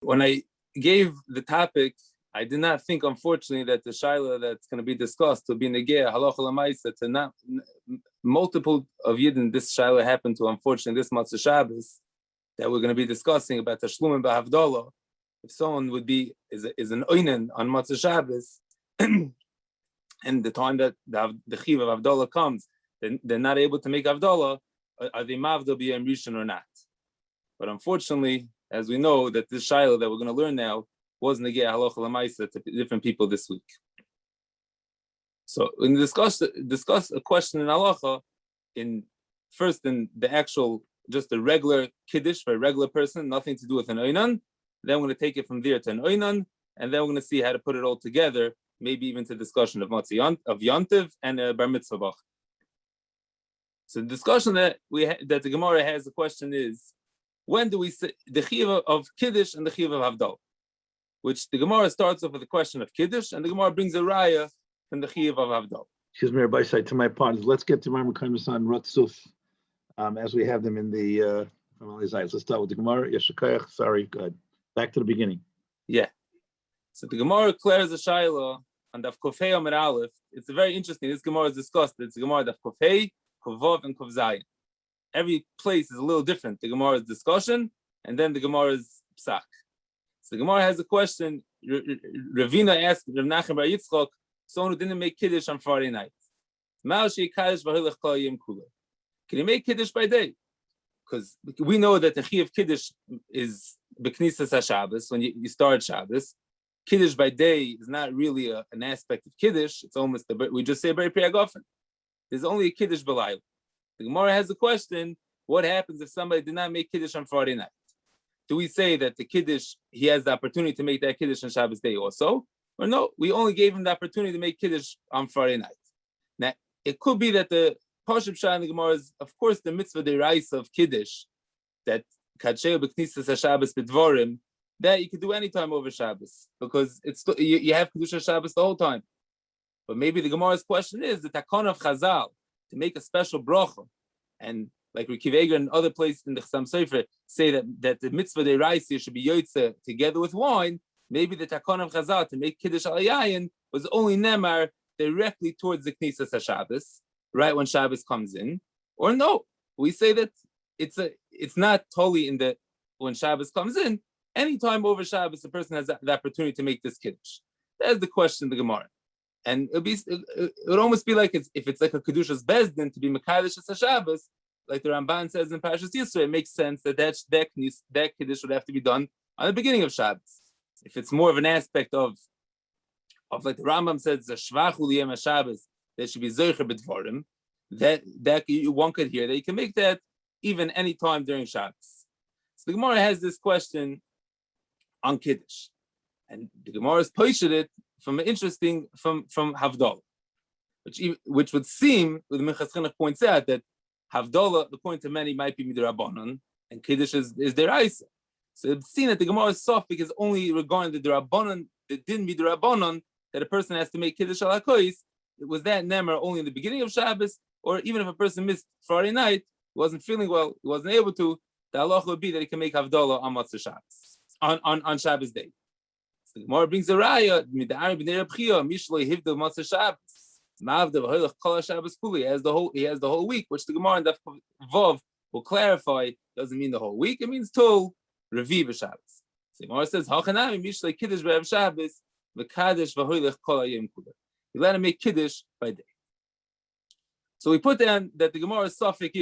When I gave the topic, I did not think, unfortunately, that the shaila that's going to be discussed will be negea halacha l'maisa to not multiple of Yidden. This shaila happened to, unfortunately, this Matzah Shabbos that we're going to be discussing about tashlumin b'havdala. If someone would be is an oinen on Matzah Shabbos, and the time that the chiv of Havdalah comes, they're not able to make Havdalah, are they mavdal b'yom rishon or not? But unfortunately, as we know, that this shaila that we're going to learn now was negei halacha l'maisa to different people this week. So when we discuss a question in halacha, in the actual, just a regular kiddush for a regular person, nothing to do with an oinan. Then we're going to take it from there to an oinan, and then we're going to see how to put it all together, maybe even to discussion of Matzah of Yontiv and Bar Mitzvah Bach. So the discussion that that the Gemara has, the question is, when do we say the chiv of Kiddush and the chiv of Havdalah? Which the Gemara starts off with the question of Kiddush, and the Gemara brings a raya from the chiv of Havdalah. Excuse me, Rabbi Sai, to my partners, let's get to Marmar Kaimasan Ratzuf as we have them in the from all these eyes. Let's start with the Gemara. Yeshakayach, sorry, good. Back to the beginning. Yeah. So the Gemara declares a shaila on Daf Kofei Amar Aleph. It's very interesting. This Gemara is discussed. It's the Gemara Daf Kofei, Kovov, and Kov Zayin. Every place is a little different. The Gemara's discussion, and then the Gemara's psak. So the Gemara has a question. Ravina asked Rav Nachman Bar Yitzchok, someone who didn't make Kiddush on Friday night. Can you make Kiddush by day? Because we know that the chi of Kiddush is B'knisas HaShabbos, when you start Shabbos. Kiddush by day is not really an aspect of Kiddush. It's almost, we just say B'rei Priyagofen. There's only a Kiddush B'layl. The Gemara has a question, what happens if somebody did not make Kiddush on Friday night? Do we say that the Kiddush, he has the opportunity to make that Kiddush on Shabbos day also? Or no, we only gave him the opportunity to make Kiddush on Friday night. Now, it could be that the Pashup Shah in the Gemara is, of course, the mitzvah deraisa of Kiddush, that Kadsheu B'knisas HaShabbos B'dvorim, that you could do any time over Shabbos, because it's you have Kedusha Shabbos the whole time. But maybe the Gemara's question is the takon of Chazal, to make a special bracha, and like Rikiv Eger and other places in the Chassam Sofer say that the mitzvah deraisa should be yotze together with wine. Maybe the takon of Chazal to make Kiddush al Yayin was only nemar directly towards the Knisas HaShabbos, right when Shabbos comes in, or no, we say that it's not totally in the when Shabbos comes in. Anytime over Shabbos, the person has the opportunity to make this Kiddush. That's the question of the Gemara. And it would almost be like if it's like a Kedushas Bezdin to be Mekadosh as Shabbos, like the Ramban says in Parashas Yisro, it makes sense that Kiddush would have to be done on the beginning of Shabbos. If it's more of an aspect of like the Rambam says, the Shvachu Liyem Shabbos, that should be Zoicher B'dvorim, that one could hear that you can make that even any time during Shabbos. So the Gemara has this question on Kiddush, and the Gemara has posted it from Havdalah, which would seem, the Minchas Chinuch points out that Havdalah, the point of many, might be midrabanan, and Kiddush is deraisa. So it's seen that the Gemara's sofik is only regarding the derabanan, the din midrabanan, that a person has to make Kiddush al hakois. Was that nemer only in the beginning of Shabbos, or even if a person missed Friday night, wasn't feeling well, he wasn't able to, the halacha would be that he can make Havdalah on Matzah Shabbos, on Shabbos day. So the Gemara brings a raya, mid'ar b'nei Reb Chia, mishloi hivdel Matzah Shabbos, ma'avdel v'hoilach kol Shabbos kuli. He has the whole week, which the Gemara in Daf Vav will clarify doesn't mean the whole week. It means till Revi b'Shabbos. So the Gemara says hachanami mishloi kiddush b'Erev Shabbos v'kadosh v'hoilach kol hayom kuli. You let him make Kiddush by day. So we put down that the Gemara's suffix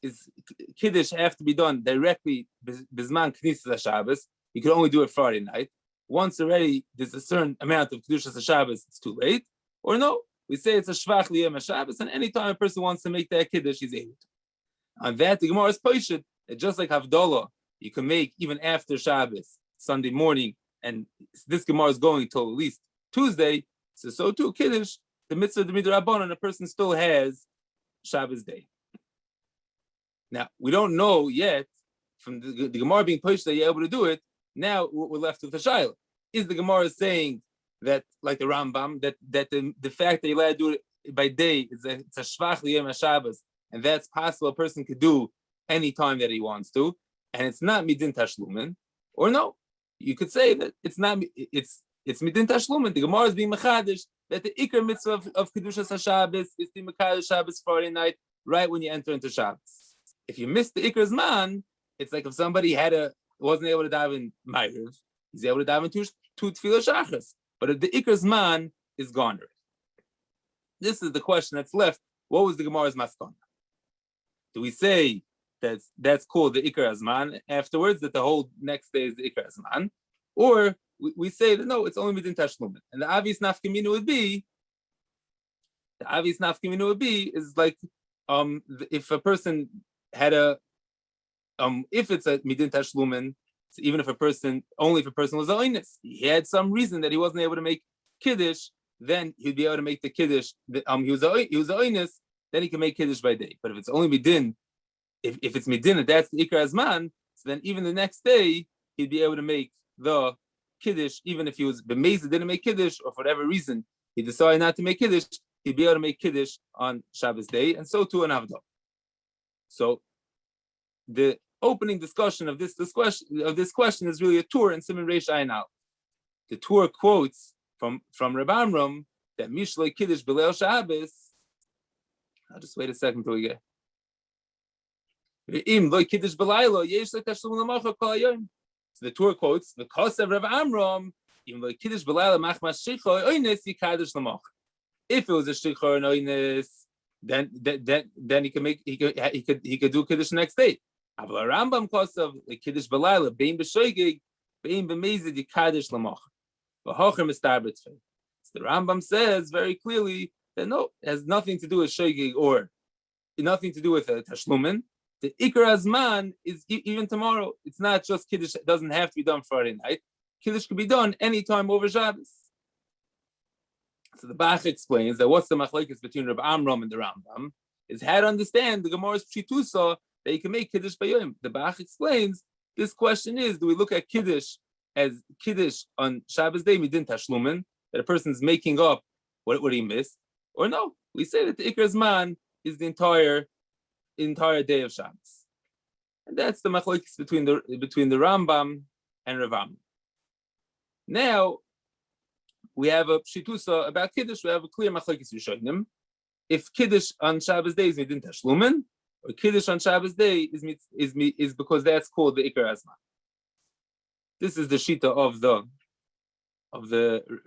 is Kiddush have to be done directly Bizman Knisas HaShabbos. You can only do it Friday night. Once already there's a certain amount of Kedushas HaShabbos, it's too late. Or no, we say it's a Shvach Liyem HaShabbos, and anytime a person wants to make that Kiddush, he's able to. On that, the Gemara is posted that just like Havdalah, you can make even after Shabbos, Sunday morning, and this Gemara is going till at least Tuesday. So too, Kiddush, the mitzvah of the midrabanan, a person still has Shabbos day. Now, we don't know yet, from the Gemara being pushed that you're able to do it, now we're left with the shaila. Is the Gemara saying that, like the Rambam, that the fact that you're allowed to do it by day, it's a shvach liyem HaShabbos, and that's possible a person could do any time that he wants to, and it's not midin tashlumin, or no? you could say that it's not. It's midin tashlumin. The Gemara is being mechadish that the ikar mitzvah of kedushas haShabbos is the mekadosh Shabbos Friday night, right when you enter into Shabbos. If you miss the ikar zman, it's like if somebody wasn't able to dive in Ma'ariv, he's able to dive into two tefillah shachas, but if the ikar zman is gone. This is the question that's left. What was the Gemara's maskana? Do we say that's called the ikar zman afterwards, that the whole next day is the ikar zman, or we say that no, it's only midin tashlumin? And the obvious nafkamina would be is like if a person had if it's a midin tashlumin, so even if a person was oinus, he had some reason that he wasn't able to make kiddush, then he'd be able to make the kiddush. He was oinus, then he can make kiddush by day. But if it's only midin, if it's midin and that's the ikar azman, so then even the next day he'd be able to make the kiddush, even if he was b'mezid didn't make kiddush, or for whatever reason he decided not to make kiddush, he'd be able to make kiddush on Shabbos day, and so too an havdalah. So the opening discussion of this question is really a tour in Siman Reish Ayin Aleph. The tour quotes from Reb Amram that Mishlei Kiddush B'Leil Shabbos. I'll just wait a second till we get. So the Torah quotes the Kos of Rav Amram. If it was a shikha or an oines, then he could do kiddush next day. Aval Rambam Kos of the Kiddush B'Layla bein b'shoigig bein b'mezid yikadosh l'moch. V'hocher mistabrit fei. The Rambam says very clearly that no, it has nothing to do with shoigig or nothing to do with tashlumin. The ikar azman is even tomorrow. It's not just kiddush. It doesn't have to be done Friday night. Kiddush can be done anytime over Shabbos. So the Bach explains that what's the machlekes between Reb Amram and the Rambam is how to understand the Gemara's pshitusa that you can make kiddush by yom. The Bach explains this question is: do we look at kiddush as kiddush on Shabbos day midin tashlumin, that a person's making up what he missed, or no? We say that the ikar zman is the entire day of Shabbos, and that's the machlokes between the Rambam and Rav Amram. Now we have a pshitusa about kiddush. We have a clear machlokes rishonim. If kiddush on Shabbos day is midin tashlumin, or kiddush on Shabbos day is because that's called the ikar azman. This is the shita of the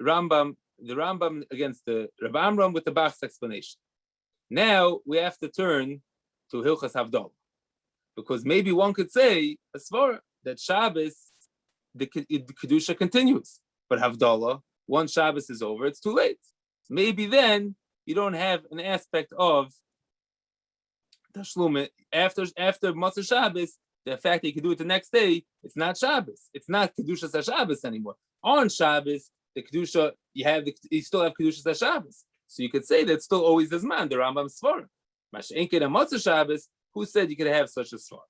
Rambam. The Rambam against the Rav Amram with the Bach's explanation. Now we have to turn to Hilchos Havdalah, because maybe one could say a svara that Shabbos the kedusha continues, but Havdalah once Shabbos is over, it's too late. Maybe then you don't have an aspect of tashlum after Motzei Shabbos. The fact that you can do it the next day, it's not Shabbos. It's not kedushas HaShabbos anymore. On Shabbos, the kedusha you still have kedushas HaShabbos. So you could say that still always the zman, the Rambam svara. Masha'enken and Motzei Shabbos, who said you could have such a svara?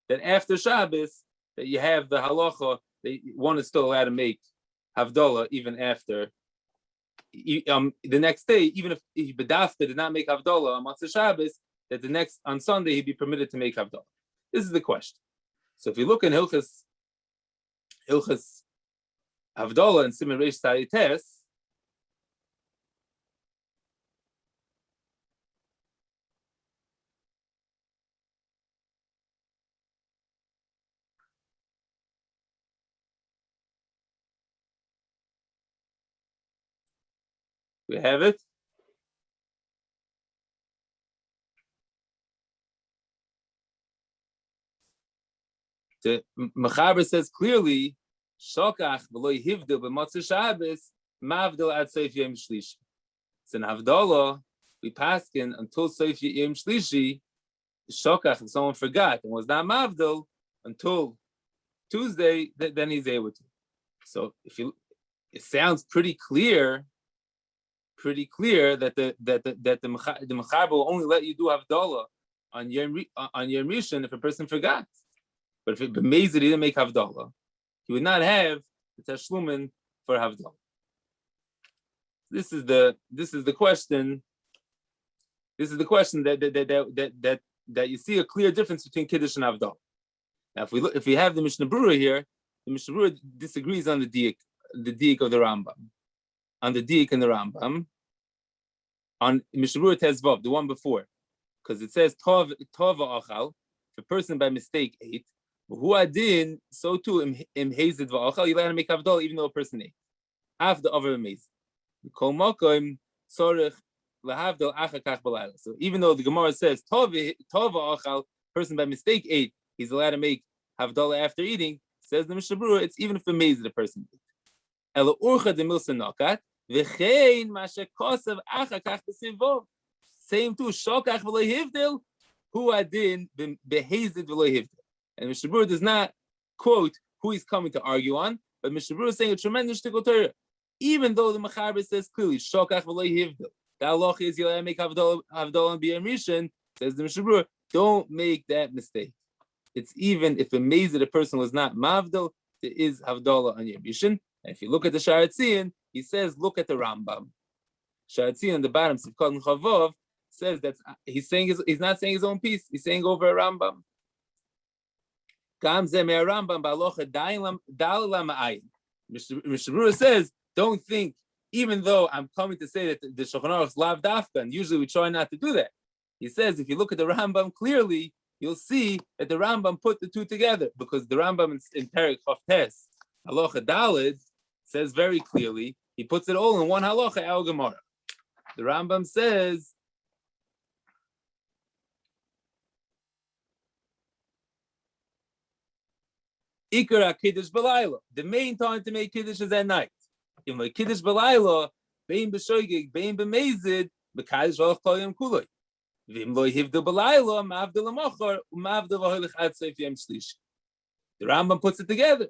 That after Shabbos, that you have the halacha that one is still allowed to make havdalah even after the next day, even if Bedafka did not make havdalah on Motzei Shabbos, that the next on Sunday he'd be permitted to make havdalah. This is the question. So if you look in Hilchos Havdalah and Siman Reish Sayites, we have it. The Mechaber says clearly, Shokach v'lo yivdil b'motzei Shabbos mavdil ad soif yom shlishi. It's in Havdalah we paskin until soif yom shlishi. Shokach, if someone forgot and was not mavdil until Tuesday, then he's able to. So it sounds pretty clear that the Mechaber will only let you do Havdalah on Yom Rishon if a person forgot. But if it b'mezid he didn't make Havdalah, he would not have the tashlumin for Havdalah. This is the question. This is the question that you see a clear difference between Kiddush and Havdalah. Now, if we have the Mishnah Berurah here, the Mishnah Berurah disagrees on the diak of the Rambam, on the diak in the Rambam, on Mishnah Berurah Tezvav, the one before, because it says tova achal, if a person by mistake ate, who adin, so too im hazed va'achal, you let him make havdalah even though a person ate. After over amazing. Kol makom tzorich lahavdal achakach b'layla. So even though the Gemara says tova achal, person by mistake ate, he's allowed to make havdalah after eating. Says the Mishnah Berurah, it's even if amazed the person ate. Ela urcha de milsa nakat v'chein mashekosav achakach b'sivov. Same too. Shokach v'lo hivdil hu adin behazed v'lo hivdil. And Mishnah Berurah does not quote who he's coming to argue on, but Mishnah Berurah is saying a tremendous shtickle Torah. Even though the Mechaber says clearly, Shokach v'lo hivdil, the halach is you'll make havdalah and b'yom rishon, says the Mishnah Berurah, don't make that mistake. It's even if amazed that a person was not mavdal, there is havdalah on yom rishon. And if you look at the Sharatzian, he says, look at the Rambam. Sharatzian on the bottom, Sivkot and Chavov, says that he's not saying his own piece, he's saying over a Rambam. Mishnah Berurah says, don't think, even though I'm coming to say that the Shulchan Aruch is lav dafka, and usually we try not to do that. He says, if you look at the Rambam clearly, you'll see that the Rambam put the two together, because the Rambam in Perek Chavtes, Halacha Daled, says very clearly, he puts it all in one halacha, al Gemara. The Rambam says, Ikar Kiddush B'Layla. The main time to make Kiddush is at night. If like Kiddush B'Layla, Bein B'Shoigig, Bein B'Mezid, B'Kadish V'Alach Kol Yom Kuloi. V'im Lo Hivdu B'Layla, Ma'avdu L'Machar, Ma'avdu V'Holich Ad Sof Yom Shlishi. The Rambam puts it together.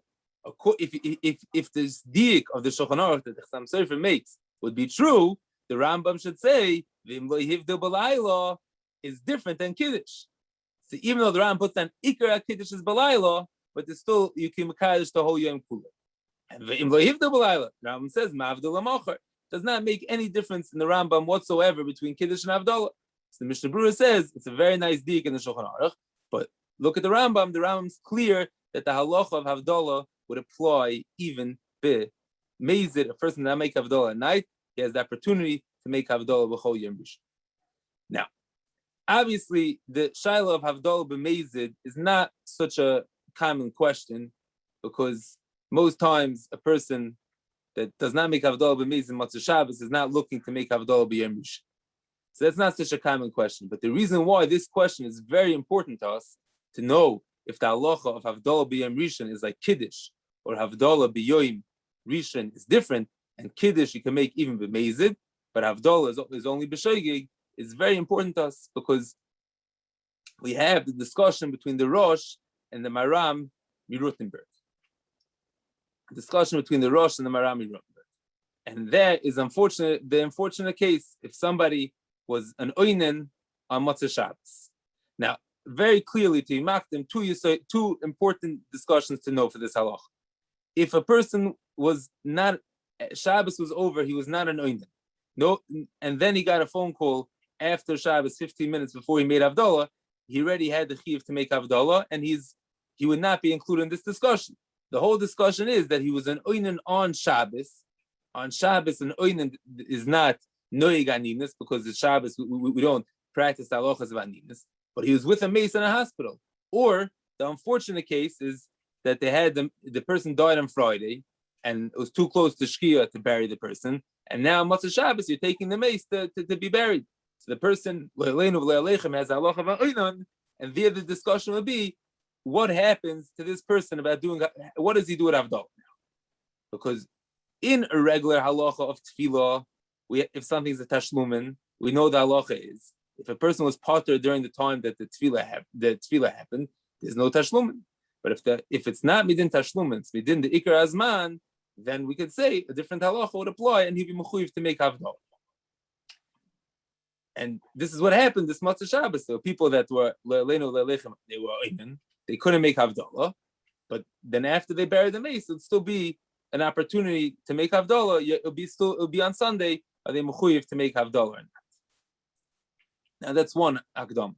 If this diak of the Shulchan Aruch that the Chassam Sofer makes would be true, the Rambam should say V'im Lo Hivdu B'Layla is different than Kiddush. So even though the Rambam puts down Ikar Kiddush is B'Layla, but there's still you can makadosh the whole yom kula. And ve'im lo hivdu b'layla, Rambam says ma'avdu l'machar, does not make any difference in the Rambam whatsoever between kiddush and havdalah. So the Mishnah Berurah says it's a very nice diak in the Shulchan Aruch, but look at the Rambam. The Rambam's clear that the halacha of havdalah would apply even be mezid, a person that make havdalah at night, he has the opportunity to make havdalah b'chol yom rishon. Now, obviously, the shaila of havdalah b'mezid is not such a common question, because most times a person that does not make havdalah b'mezid Motzei Shabbos is not looking to make havdalah b'yom rishon. So that's not such a common question. But the reason why this question is very important to us to know if the halacha of havdalah b'yom rishon is like kiddush or havdalah b'yom rishon is different, and kiddush you can make even b'mezid, but havdalah is only b'shoigig, is very important to us, because we have the discussion between the Rosh and the Maram Miruttenberg. Discussion between the Rosh and the Maram Miruttenberg. And that is the unfortunate case if somebody was an oinen on Motzei Shabbos. Now, very clearly to Yimak them, two important discussions to know for this halach. If a person was not, Shabbos was over, he was not an oinen. No, and then he got a phone call after Shabbos, 15 minutes before he made Havdalah, he already had the chiyuv to make Havdalah, and he would not be included in this discussion. The whole discussion is that he was an oinen on Shabbos. On Shabbos, an oinen is not noig aninas, because it's Shabbos, we don't practice the halachas of aninas, but he was with a mace in a hospital. Or the unfortunate case is that they had the person died on Friday, and it was too close to Shkia to bury the person, and now Motzei Shabbos, you're taking the mace to be buried. So the person, has halacha of oinen, and there the discussion would be, what happens to this person about what does he do with Havdalah now? Because in a regular halacha of tefillah, if something's a tashlumin, we know the halacha is, if a person was potter during the time that the tefillah happened, there's no tashlumin. But if it's not midin tashlumin, it's midin the ikar azman, then we could say a different halacha would apply, and he'd be mechuyev to make Havdalah. And this is what happened this Motzei Shabbos. There were people that were they were oinen, they couldn't make Havdalah, but then after they buried the mace, it would still be an opportunity to make Havdalah. It'll be on Sunday. Are they mechuyev to make Havdalah or not? Now that's one akdama.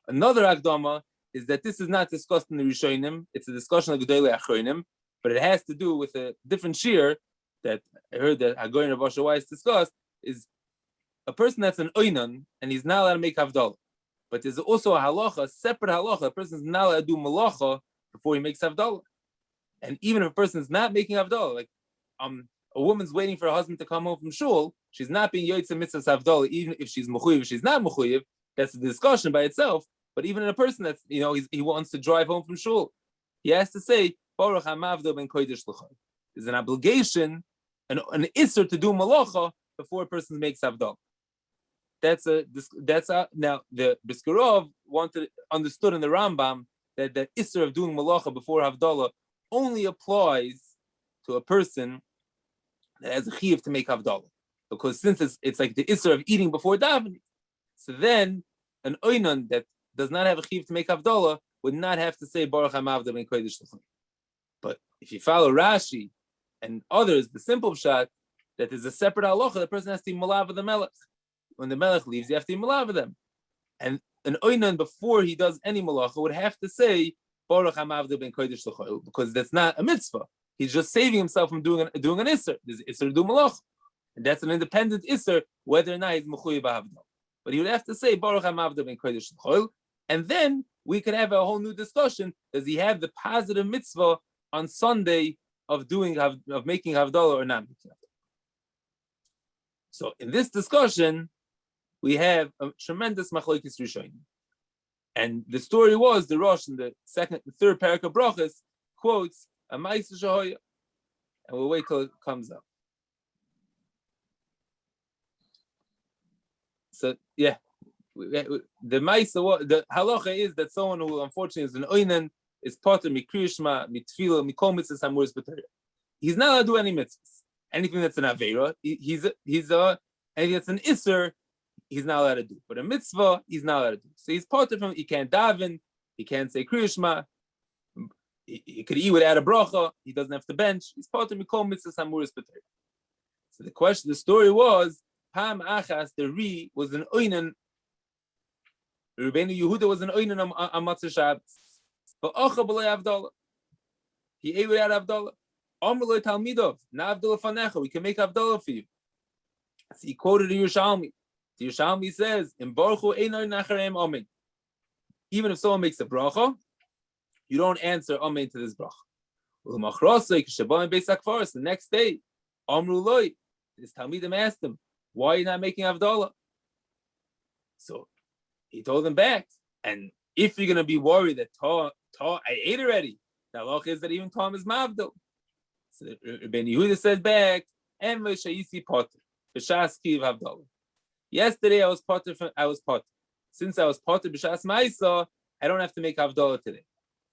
Another akdama is that this is not discussed in the Rishonim. It's a discussion of Gedolei Achronim. but it has to do with a different shear that I heard that Hagoyin Rav Asher Weiss discussed, is a person that's an oinon and he's not allowed to make havdalah. But there's also a halacha, a separate halacha. A person's not allowed to do malacha before he makes havdalah. And even if a person's not making havdalah, like a woman's waiting for her husband to come home from shul, she's not being yotzei mitzvahs havdalah, even if she's mechuyev, if she's not mechuyev. That's a discussion by itself. But even in a person that's, he wants to drive home from shul, he has to say, Baruch HaMavdo ben kodesh l'chai. There's an obligation, an isser to do malacha before a person makes havdalah. Now the Briskerov understood in the Rambam that isser of doing malacha before havdalah only applies to a person that has a chiyuv to make havdalah, because since it's like the isser of eating before davening, so then an oinon that does not have a chiyuv to make havdalah would not have to say Baruch HaMavda ben kodesh l'chai. But if you follow Rashi and others, the simple pshat that there's a separate halacha, the person has to be malav the melech. When the melech leaves, you have to be malav them. And an oinon before he does any malacha would have to say Baruch HaMavda ben kodesh l'chai, because that's not a mitzvah. He's just saving himself from doing an isser. There's isser to do malacha, and that's an independent isser, whether or not he's mechuyev b'havdalah. But he would have to say Baruch HaMavda ben kodesh l'chai, and then we could have a whole new discussion. Does he have the positive mitzvah on Sunday of making havdalah or not making havdalah? So in this discussion, we have a tremendous machlokes rishonim, and the story was the Rosh in the third parak of Brachos quotes a ma'aser shehoya, and we'll wait till it comes up. So yeah, the halacha is that someone who unfortunately is an oinen is potter mikriyishma mitfila mikol mitzvahs hamuris b'Torah. He's not allowed to do any mitzvahs. Anything that's an aveira, anything that's an isser, he's not allowed to do. But a mitzvah, he's not allowed to do. So he's potter from. He can't daven. He can't say kriyishma. He could eat without a bracha. He doesn't have to bench. He's potter mikol mitzvahs hamuris b'Torah. So the story was Pam Achas, the Ri was an oinen. Rebbeinu Yehuda was an oinen on Matzah Shabbos. But Ocha b'lei Havdalah. He ate without Havdalah. Amr lo Talmidov, na Havdalah fanecha. We can make Havdalah for you. So he quoted the Yerushalmi. The Yerushalmi says, "In Baruchu einoi nacharem amen." Even if someone makes a bracha, you don't answer amen to this bracha. The next day, Amru loy. This Talmidim asked him, "Why are you not making Havdalah?" So he told them back. And if you're going to be worried that I ate already, the halacha is that even Tom is mavdil. So Rebeinu Yehuda said back, "En shayisi potter b'shas kiv Havdalah." Yesterday I was potter. Since I was potter b'shas ma'isa, I don't have to make Havdalah today.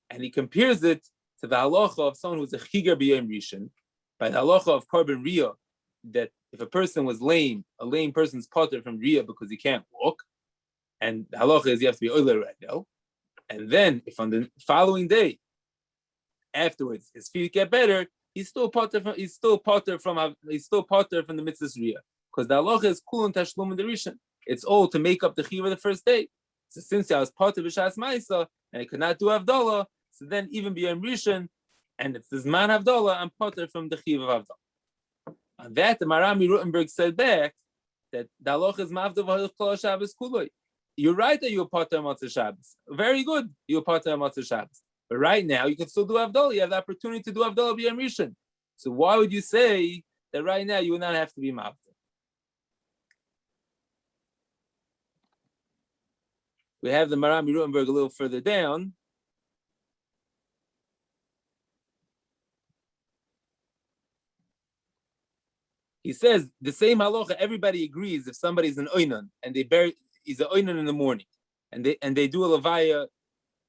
And he compares it to the halacha of someone who's a chigar b'yom rishon, by the halacha of korban riyah, that if a person was lame, a lame person's potter from riyah because he can't walk, and the halacha is you have to be oiler right now. And then if on the following day, afterwards, his feet get better, he's still potter from the mitzvahs riyah, because the halacha is kulun tashlumin derishan. It's all to make up the chiyuv of the first day. So since I was potter b'shas ma'isa and I could not do havdalah, so then even b'yom rishon, and it's this man havdalah, I'm potter from the chiyuv of havdalah. On that, the Marami Rutenberg said back that the halacha is mavdav ha'ilchol Shabbos kuloi. You're right that you're potter on Matzah Shabbos. Very good, you're potter on Matzah Shabbos. But right now, you can still do havdalah. You have the opportunity to do havdalah b'yom rishon. So why would you say that right now you would not have to be mavdav? We have the Marami Rutenberg a little further down. He says the same halacha. Everybody agrees if somebody's an oinon and he's an oinon in the morning, and they do a levaya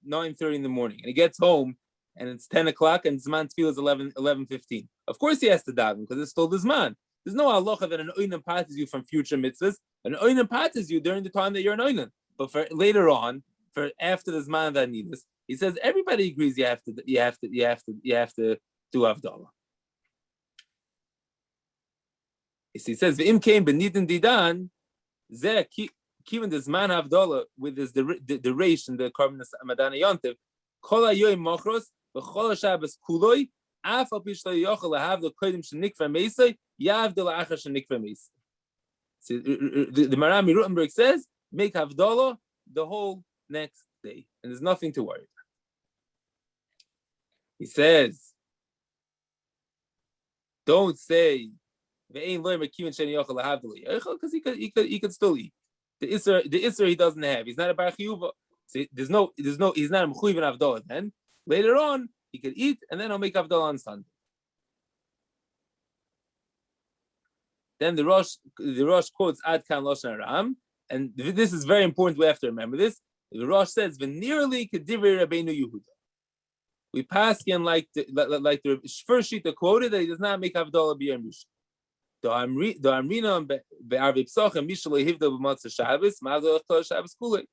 9:30 in the morning, and he gets home and it's 10 o'clock and Zman Tefillah is 11:15. Of course he has to daven because it's still the Zman. There's no halacha that an oinon parties you from future mitzvahs. An oinon parties you during the time that you're an oinon. But for later on, for after the Zman that needs, he says everybody agrees you have to do havdalah. He says v'im came benidin didan zeh kiven the Zman havdalah with this the reish and the korban madana yontiv kol hayoyim machros v'chol Shabbos kuloi Af al pi shlo yochel lahavdil kodim shenikva meisei, yavdil achar shenikva meisei. So the Marami Rutenberg says, make havdalah the whole next day, and there's nothing to worry about. He says, don't say because he could still eat. The Isser he doesn't have. He's not a bar chiyuva. So he's not a mechuyev in havdalah. Then later on he could eat, and then I'll make havdalah on Sunday. Then the Rosh quotes Ad Kahn Lashon Ram, and this is very important. We have to remember this. The Rosh says, "V'nearly kedivrei Rabbeinu Yehuda." We pass him like the first sheet quoted that he does not make havdalah b'yom rishon. Do amrina be'arvei psachim mishlo hivdal b'matzah Shabbos ma'azol chol Shabbos kulei.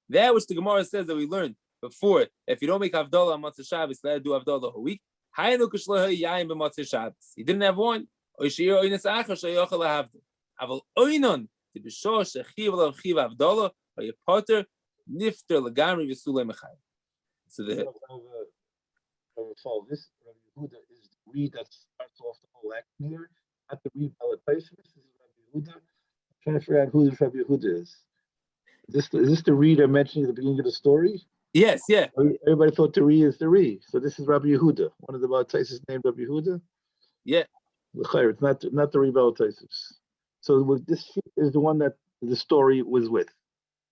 That which the Gemara says that we learned before, if you don't make havdalah on Matzah Shabbos, let do havdalah the whole week. Haynu k'shlo yayin b'matzah Shabbos. He didn't have wine. Or shir oines achar sheyochel lahavdil. Aval oinon to be sure shechiv lachiv havdalah or your potter nifter lagamri v'sulei mechayim. So the Refoel, this Rabbi Yehuda is the reed that starts off the whole act here, not the reed Balataisa. This is Rabbi Yehuda. I'm trying to figure out who this Rabbi Yehuda is. Is this the reed I mentioned at the beginning of the story? Yes, yeah. Everybody thought the reed is the reed. So this is Rabbi Yehuda. One of the Balataisas named Rabbi Yehuda. Yeah. It's not the reed Balataisas. So this is the one that the story was with.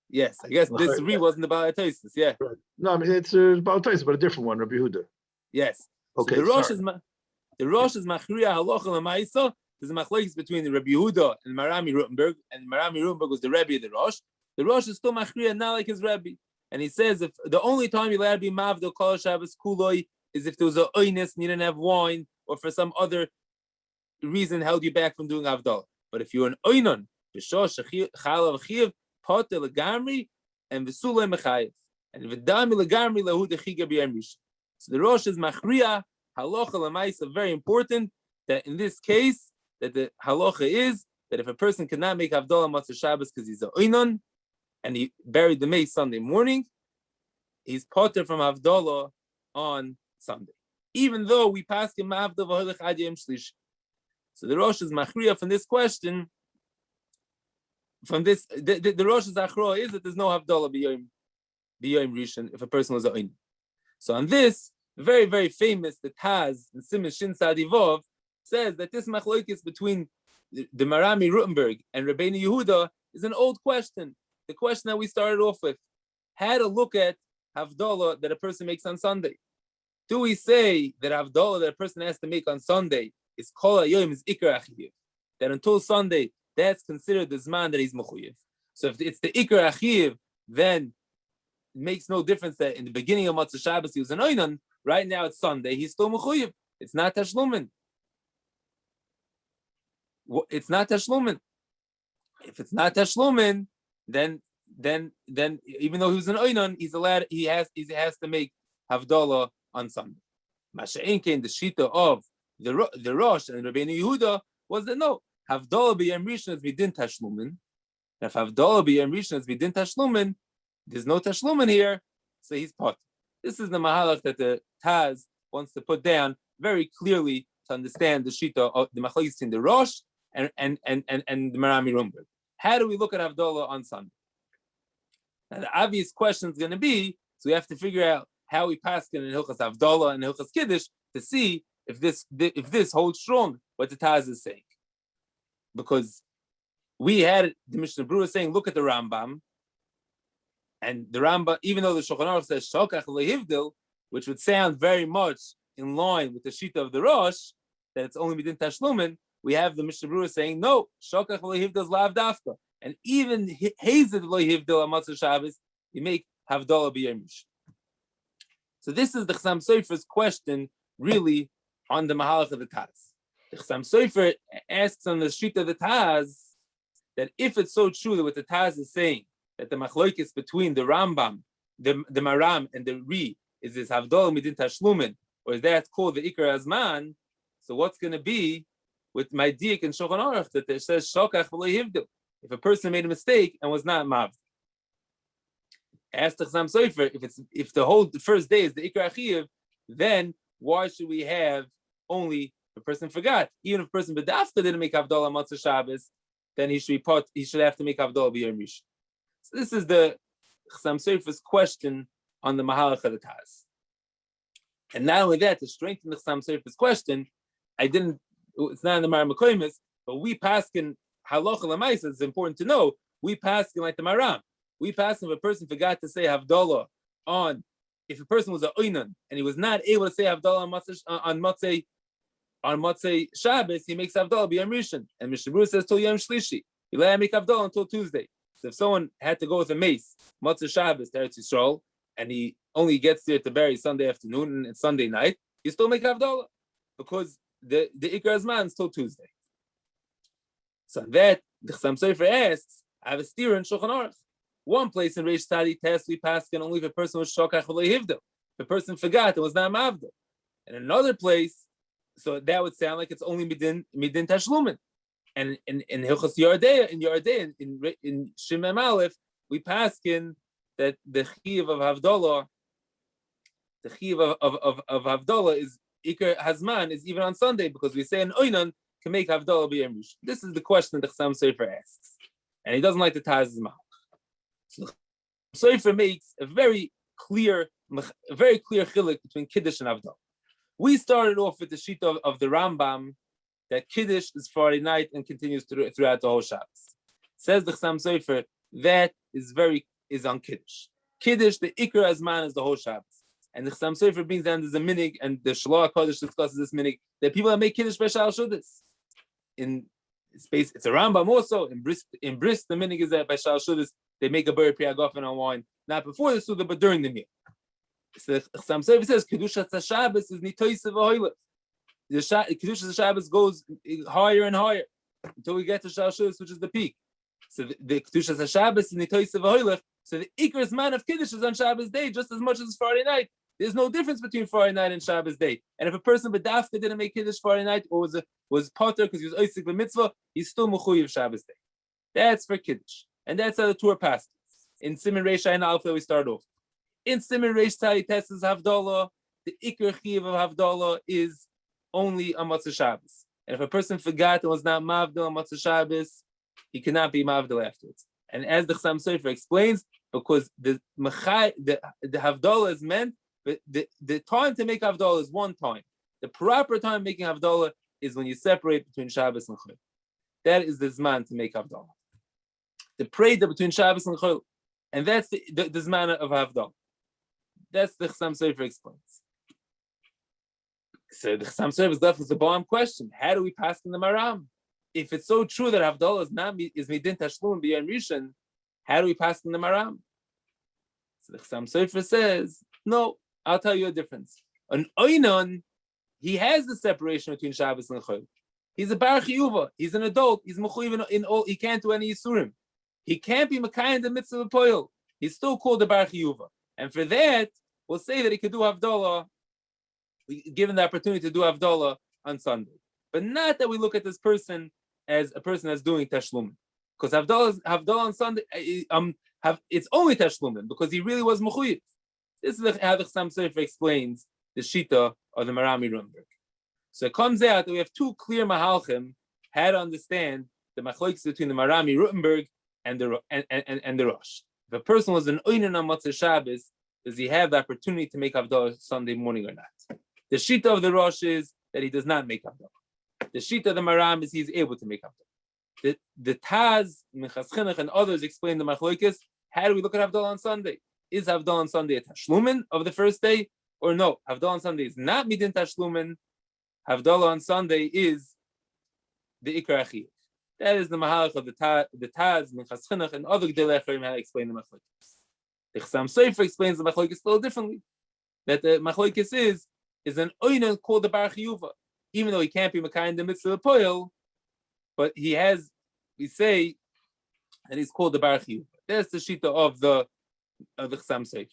Yes, I guess this reed wasn't the Balataisas. Yeah. Right. No, I mean it's Balataisas, but a different one, Rabbi Yehuda. Yes. Okay. So the Rosh is machriya halacha l'maisa. There's a machlokes between the Rabbi Yehuda and Marami Rutenberg, and Marami Rutenberg was the Rebbe of the Rosh. The Rosh is still machriya, not like his Rebbe. And he says if the only time you're allowed to be mavdil kol Shabbos kuloi is if there was a oinus and you didn't have wine, or for some other reason held you back from doing avdal. But if you're an oinon, b'shor shechalav chiv poter legamri and v'sulei mechayev and v'dami legamri lehu dechiga b'yom rishon. So the Rosh is machriya halacha l'maisa, very important that in this case that the halacha is that if a person cannot make havdalah Matzah Shabbos because he's a oinon and he buried the mace Sunday morning, he's potter from havdalah on Sunday, even though we pass him havdalah v'holech ad yom shlishi. So the Rosh is machriya from this question. From this, the Rosh's achroa is that there's no havdalah b'yom rishon if a person was a oinon. So on this, very, very famous, the Taz, the Siman Shin Sadivov, says that this machlokes between the Marami Rutenberg and Rabbeinu Yehuda is an old question. The question that we started off with. How to look at havdalah that a person makes on Sunday. Do we say that havdalah that a person has to make on Sunday is kol hayom is ikar achiv? That until Sunday, that's considered the zman that he's mechuyev. So if it's the ikar achiv, then it makes no difference that in the beginning of Matzah Shabbos he was an oinon. Right now it's Sunday, he's still mechuyev. It's not tashlumin. It's not tashlumin. If it's not tashlumin, then even though he was an oinon, he's allowed. He has to make havdalah on Sunday. Masha'inkein, the shita of the Rosh and Rabbeinu Yehuda was that no, havdalah b'yom rishon is midin tashlumin. If havdalah b'yom rishon is midin tashlumin, there's no tashlumin here, so he's pot. This is the mahalach that the Taz wants to put down very clearly to understand the shita of the machlokes in the Rosh and the Marami Rutenberg. How do we look at havdalah on Sunday? Now the obvious question is going to be, so we have to figure out how we pass in Hilchos havdalah and Hilchos kiddush to see if this holds strong what the Taz is saying, because we had the Mishnah Berurah saying, look at the Rambam. And the Rambam, even though the Shulchan Aruch says Shokach lehivdil, which would sound very much in line with the Shita of the Rosh, that it's only midin tashlumin, we have the Mishnah Berurah saying, no, Shokach lehivdil is lav dafka. And even Hazed lehivdil on Matzah Shabbos, you make havdalah b'yom rishon. So this is the Chassam Sofer's question, really, on the Mahalach of the Taz. The Chassam Sofer asks on the Shita of the Taz, that if it's so true that what the Taz is saying, that the machlokes between the Rambam, the Maram, and the Ri is this havdalah midin tashlumin, or is that called the Ikar Azman? So what's going to be with my diak and Shulchan Aruch that it says shokach v'lo if a person made a mistake and was not mavd? Ask the Chassam Sofer, if the whole first day is the Ikar Achiv, then why should we have only if a person forgot. Even if a person bedafka didn't make Havdalah Matzah Shabbos, then he should have to make Havdalah B'Yom Rishon. So this is the Chassam Sofer's question on the Mahalach of the Taz. And not only that, to strengthen the Chassam Sofer's question, it's not in the Mar Mekoimis, but we paskin halacha l'maisa. It's important to know. We paskin like the Maram. We paskin if a person forgot to say Havdalah if a person was a oinan and he was not able to say Havdalah on Motzei Shabbos, he makes Havdalah B'Yom Rishon. And Mishnah Berurah says till Yom Shlishi. He let him make Havdalah until Tuesday. So if someone had to go with a mace, Motzei Shabbos to Eretz Yisrael, and he only gets there to bury Sunday afternoon and Sunday night, you still make Havdalah because the Ikar Azman is till Tuesday. So that the Chassam Sofer asks, I have a steer in Shulchan Aruch. One place in Reish Tzadi Tes we paskin only if a person was shokach v'lo hivdel. If a person forgot, it was not mavdel. And another place, so that would sound like it's only midin tashlumin. And in Hilchos Yardei, in Shimem Aleph, we paskin that the chiv of Havdalah, of Havdalah is Iker Hazman is even on Sunday because we say an Oinan can make Havdalah B'Yom Rishon. This is the question that Chassam Sofer asks, and he doesn't like the Taz's mouth. So Sofer makes a very clear chiluk between Kiddush and Havdalah. We started off with the shita of the Rambam that Kiddush is Friday night and continues throughout the whole Shabbos. Says the Chassam Sofer that is on Kiddush. Kiddush, the Iker Azman is the whole Shabbos. And the Chassam Sofer brings down there's a minig, and the Shalach Kodesh discusses this minig, that people that make Kiddush by Shal Shudas. In space, it's a Rambam also. In Bris, the minig is that by Shal Shudas, they make a buri priyagofen on wine, not before the Suda, but during the meal. So the Chassam Sofer says, Kedusha Shabbos is nitoyse v'hoylef. The Kedusha Shabbos goes higher and higher until we get to Shal Shudas, which is the peak. So the Kedusha Shabbos is nitoyse v'hoylef. So the Iker's man of Kiddush is on Shabbos day just as much as Friday night. There's no difference between Friday night and Shabbos day. And if a person bedafka didn't make Kiddush Friday night or was potter because he was oisik b'mitzvah, he's still mechuyev Shabbos day. That's for Kiddush. And that's how the Torah passes. In Siman Reish Ayin Aleph we start off. In Siman Reish Tzadi Tes is Havdalah. The Iker Chiv of Havdalah is only on Motzei Shabbos. And if a person forgot and was not Mavdil on Motzei Shabbos, he cannot be Mavdil afterwards. And as the Chassam Sofer explains, because the Havdalah is meant, the time to make Havdalah is one time. The proper time of making Havdalah is when you separate between Shabbos and Chol. That is the Zman to make Havdalah. The Preda between Shabbos and Chol. And that's the Zman of Havdalah. That's the Chassam Sofer explains. So the Chassam Sofer is left with the bomb question. How do we pass in the Maram? If it's so true that Havdalah is midin tashlumin b'yom rishon, how do we pass in the Maram? So the Chassam Sofer says, no, I'll tell you a difference. An oinon, he has the separation between Shabbos and Chol. He's a bar chiyuva. He's an adult. He's mechuyev in all. He can't do any yisurim. He can't be Makai in the midst of a poil. He's still called a bar chiyuva. And for that, we'll say that he could do Havdalah, given the opportunity to do Havdalah on Sunday. But not that we look at this person as a person that's doing tashlumin. Because Havdalah on Sunday, it's only tashlumin, because he really was mechuyev. This is how the Chassam Sofer explains the shita of the Marami Rumberg. So it comes out that we have two clear mahalchim how to understand the machlokes between the Marami Rutenberg and the Rosh. If a person was an oinen on Motzei Shabbos, does he have the opportunity to make Havdalah Sunday morning or not? The shita of the Rosh is that he does not make Havdalah. The shita of the Maram is he's able to make Havdalah. The Taz, Minchas Chinuch, and others explain the machlokes. How do we look at Havdalah on Sunday? Is Havdalah on Sunday a tashlumin of the first day, or no? Havdalah on Sunday is not midin tashlumin. Havdalah on Sunday is the ikar achiv. That is the mahalach of the Taz, Minchas Chinuch, and other Gdei Echrim how to explain the machlokes. The Chassam Sofer explains the machlokes a little differently. That the machlokes is an oinen called the bar chiyuva, even though he can't be Makai in the midst of the poil, but he has. We say that he's called the bar chiyuva. That's the shita of the Chassam Sofer.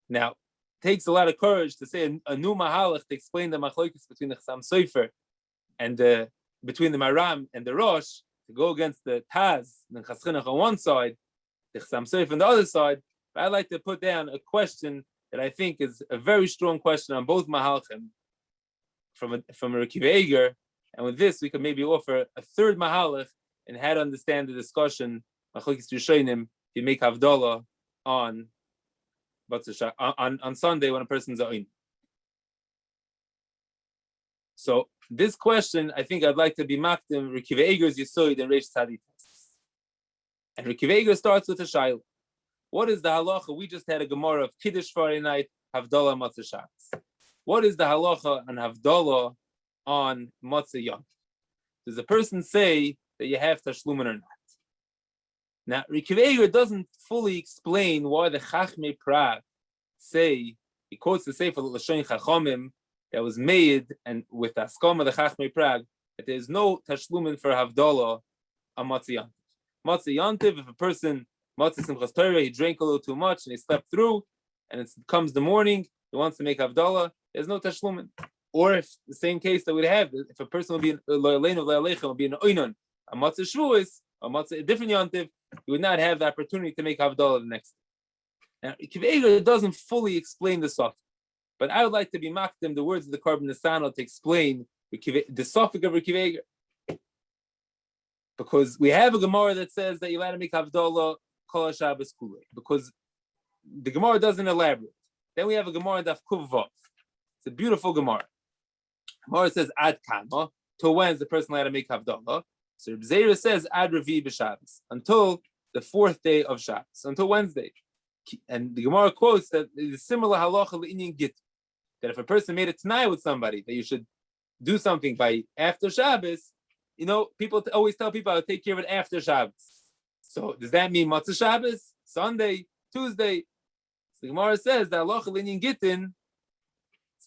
Now, it takes a lot of courage to say a new mahalach to explain the machlokes between the Chassam Sofer and between the Maram and the Rosh, to go against the Taz and Minchas Chinuch on one side, the Chassam Sofer on the other side. But I'd like to put down a question that I think is a very strong question on both mahalchim. from a Rekiv Eiger, and with this we could maybe offer a third mahalach and how to understand the discussion. You make havdala on Sunday when a person's oin. So this question, I think I'd like to be makdim Rekiv Eiger's Yisoid and Reish Tzaditas. And Rekiv Eiger starts with a shayla. What is the halacha? We just had a Gemara of Kiddush Friday night, Havdalah Matzah Shabbos. What is the halacha on Havdalah on Matzah Yom? Does a person say that you have tashlumin or not? Now, Rekiv Eiger doesn't fully explain why the Chachmei Prague say, he quotes the Sefer L'Shon Chachomim that was made, and with the Askama the Chachmei Prague, that there is no tashlumin for Havdalah on Matzah Yom. Matzah Yontiv, if a person Matzah Simchas Torah, he drank a little too much and he slept through, and it comes the morning, he wants to make Havdalah, there's no tashlumin. Or if the same case that we'd have, if a person would be would be an oinon, a Matzah Shavuos, a Matzah a different Yontiv, he would not have the opportunity to make Havdalah the next day. Now, Rekiv Eiger doesn't fully explain the suffix, but I would like to be makdim the words of the Karban Nesano to explain the suffix of Rekiv Eiger. Because we have a Gemara that says that you're allowed to make Havdalah Kol Shabbos Kulei, because the Gemara doesn't elaborate. Then we have a Gemara Daf Kuv Vav. It's a beautiful Gemara. Gemara says Ad Kama, till when is the person allowed to make Havdalah? So Reb Zera says Ad Revi b'Shabbos, until the fourth day of Shabbos, until Wednesday. And the Gemara quotes that it is similar halacha l'inyan git, that if a person made a t'nai with somebody, that you should do something by after Shabbos. You know, people always tell people I'll take care of it after Shabbos. So does that mean Matzah Shabbos, Sunday, Tuesday? So the Gemara says that halacha l'inyan gitin,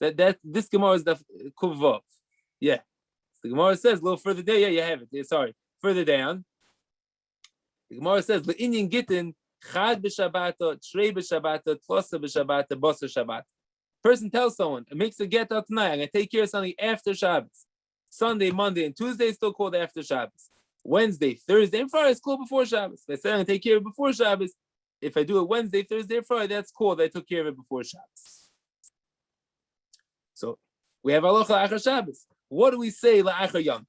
that this Gemara is the Kuv Vav. Yeah. The Gemara says a little further down. Yeah, you have it. Sorry, further down. The Gemara says le'inyan gitin chad b'shabbata, trei b'shabbata, tlosa b'shabbata, bosa shabbat. Person tells someone, it makes a get out tonight. I'm going to take care of something after Shabbos. Sunday, Monday, and Tuesday is still called after Shabbos. Wednesday, Thursday, and Friday is called before Shabbos. If I said I'm going to take care of it before Shabbos, if I do it Wednesday, Thursday, or Friday, that's called I took care of it before Shabbos. So we have halacha la'achar Shabbos. What do we say la'achar Yontiv?